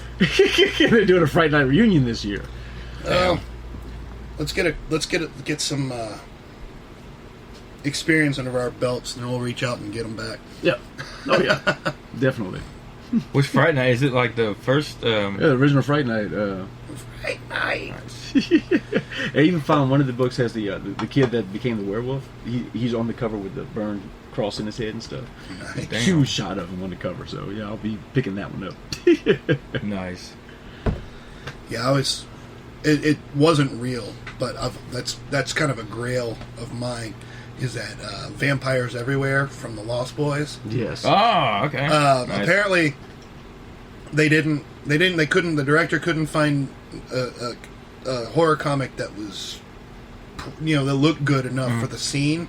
They're doing a Fright Night reunion this year. Let's get some experience under our belts, and then we'll reach out and get them back. Yeah. Oh yeah, definitely. Which Fright Night? Is it like the first? Yeah, the original Fright Night. Fright Night. I even found one of the books has the kid that became the werewolf. He's on the cover with the burned cross in his head and stuff. Nice. Huge shot of him on the cover. So yeah, I'll be picking that one up. Nice. Yeah, it wasn't real, but that's kind of a grail of mine. Is that Vampires Everywhere from the Lost Boys? Yes. Oh, okay. Nice. Apparently, they couldn't. The director couldn't find a horror comic that was, that looked good enough for the scene.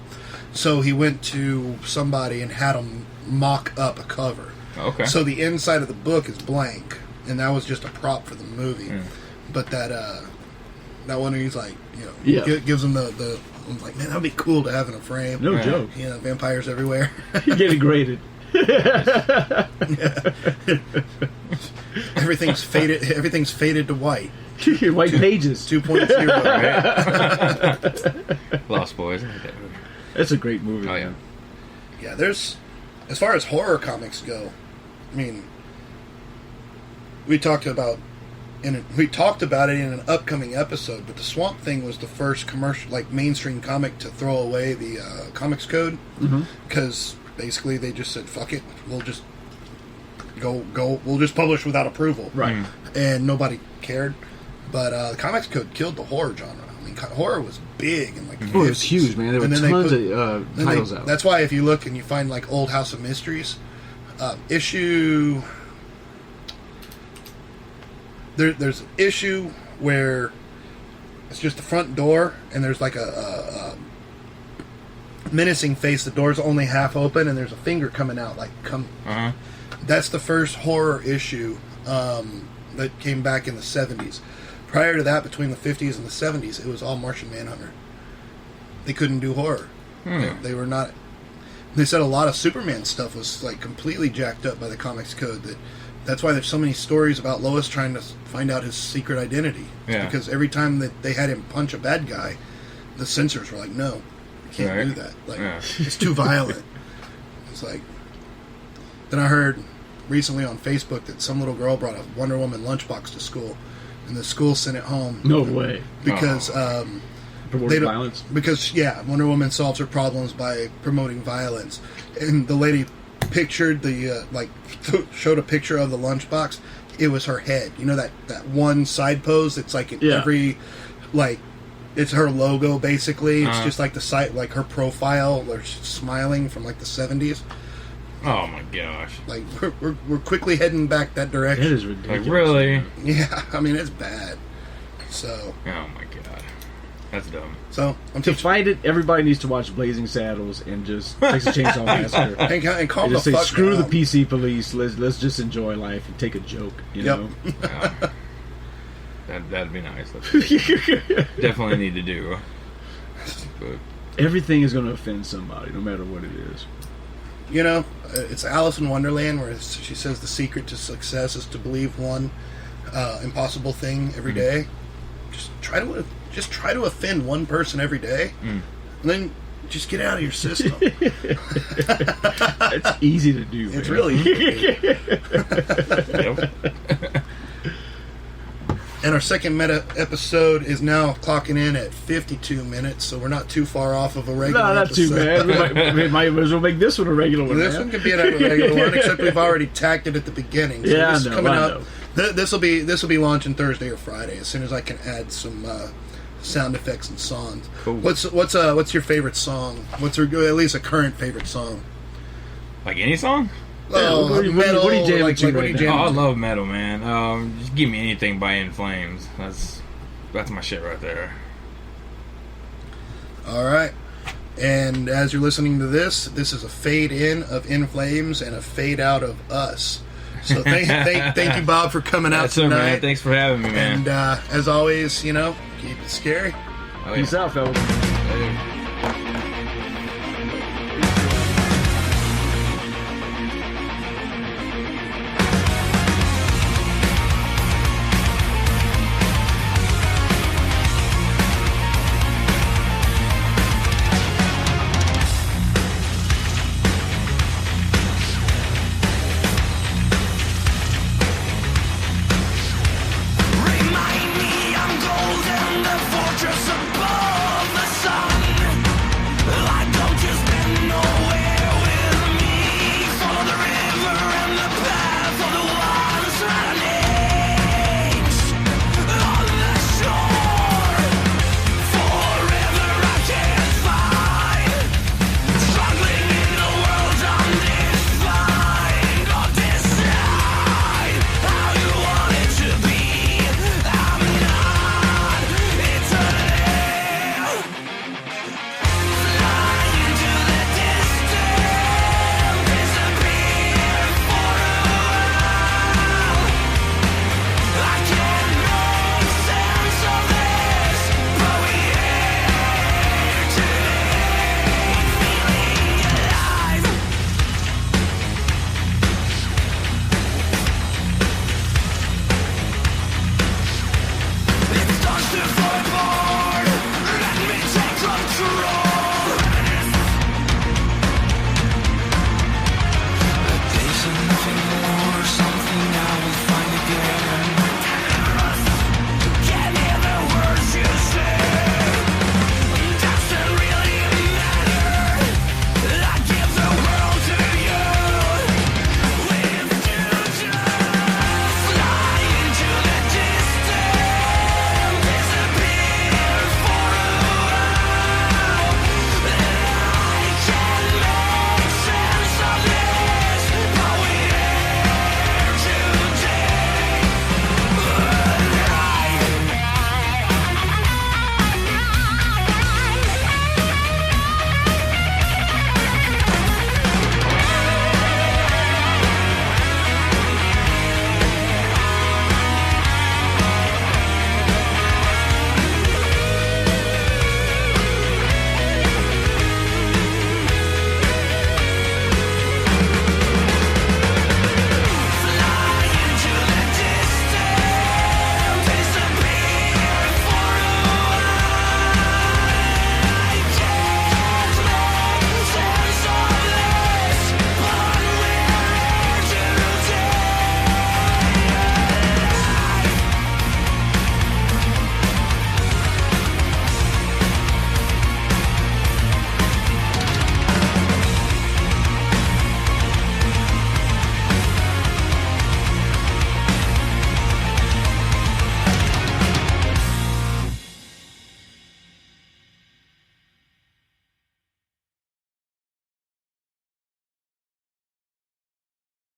So he went to somebody and had them mock up a cover. Okay. So the inside of the book is blank, and that was just a prop for the movie. But that one, he's like, gives him the. I'm like, man, that'd be cool to have in a frame. No joke. Vampires everywhere. You're getting graded. Everything's faded to white. White pages. 2.0. Lost Boys. That's a great movie. Oh yeah. Yeah, there's, as far as horror comics go, I mean, we talked about it in an upcoming episode, but the Swamp Thing was the first commercial, like mainstream comic to throw away the comics code, because basically they just said, "Fuck it, we'll just we'll just publish without approval," Right? And nobody cared. But the comics code killed the horror genre. I mean, horror was big and like it was huge, man. There were tons of titles out. That's why if you look and you find like old House of Mysteries issue. There's an issue where it's just the front door, and there's like a menacing face. The door's only half open, and there's a finger coming out. Like, come. That's the first horror issue that came back in the 70s. Prior to that, between the 50s and the 70s, it was all Martian Manhunter. They couldn't do horror. They were not. They said a lot of Superman stuff was like completely jacked up by the comics code. That's why there's so many stories about Lois trying to find out his secret identity. Yeah. Because every time that they had him punch a bad guy, the censors were like, "No, you can't do that. Like, it's too violent." It's like. Then I heard recently on Facebook that some little girl brought a Wonder Woman lunchbox to school, and the school sent it home. No way. Because promoting violence. Because Wonder Woman solves her problems by promoting violence, and the lady pictured the showed a picture of the lunchbox. It was her head. You know that one side pose. It's like in every it's her logo basically. It's just like the site, like her profile, or she's smiling from like the 70s. Oh my gosh! Like we're quickly heading back that direction. It is ridiculous. Like really? Yeah, I mean it's bad. So. Oh my god, that's dumb. So to fight it, everybody needs to watch Blazing Saddles and just Texas Chainsaw Massacre and calm and just the say fuck screw down. the PC police. Let's just enjoy life and take a joke. You know. That'd be nice. Definitely need to do. But everything is going to offend somebody, no matter what it is. You know, it's Alice in Wonderland where she says the secret to success is to believe one impossible thing every day. Just try to offend one person every day, and then just get out of your system. It's easy to do. It's man. really easy. yep. And our second meta episode is now clocking in at 52 minutes, so we're not too far off of a regular No, not episode. too bad. We might as well make this one a regular one. This one could be a regular one, except we've already tacked it at the beginning. So Yeah, this I is know, coming I out. know. This will be launching Thursday or Friday as soon as I can add some sound effects and songs. Cool. What's your favorite song? What's at least a current favorite song? Like any song? Oh, what are you metal. jamming to what are right you now? Oh, jamming I to? love metal, man. Just give me anything by In Flames. That's my shit right there. All right. And as you're listening to this is a fade in of In Flames and a fade out of us. So thank you, Bob, for coming out That's it, tonight. man. Thanks for having me, man. And as always, keep it scary. Oh, yeah. Peace out, fellas. Later. Remind me I'm golden, the fortress above the sun. I can't